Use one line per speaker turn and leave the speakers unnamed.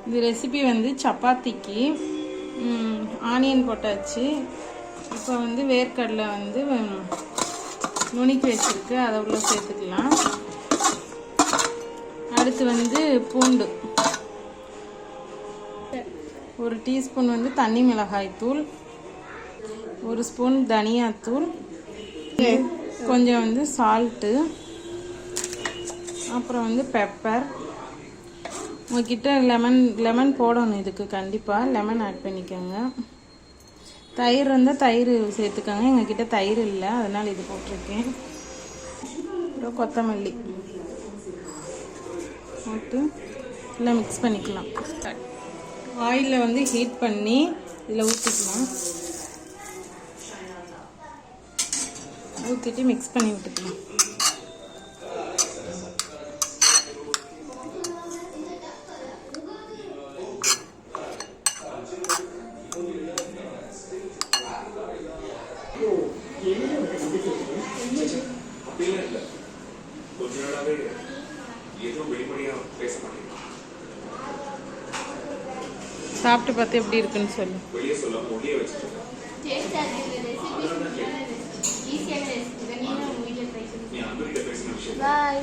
இந்த ரெசிபி வந்து சப்பாத்திக்கு ஆனியன் போட்டாச்சு. இப்போ வந்து வேர்க்கடலை வந்து நுணுக்கி வச்சுருக்கு, அதை உள்ள சேர்த்துக்கலாம். அடுத்து வந்து பூண்டு, 1 டீஸ்பூன் வந்து தனி மிளகாய் தூள், 1 ஸ்பூன் தனியாத்தூள், கொஞ்சம் வந்து சால்ட்டு, அப்புறம் வந்து பெப்பர். உங்ககிட்ட லெமன் போடணும், இதுக்கு கண்டிப்பாக லெமன் ஆட் பண்ணிக்கோங்க. தயிர் இருந்தால் தயிர் சேர்த்துக்கோங்க, எங்ககிட்ட தயிர் இல்லை, அதனால் இது போட்டிருக்கேன். அப்புறம் கொத்தமல்லி போட்டு எல்லாம் மிக்ஸ் பண்ணிக்கலாம். ஆயிலில் வந்து ஹீட் பண்ணி இதில் ஊற்றிக்கலாம். ஊற்றிட்டு மிக்ஸ் பண்ணி விட்டுக்கலாம். சாப்பிட்டு பார்த்து எப்படி இருக்குன்னு சொல்லு.
Bye.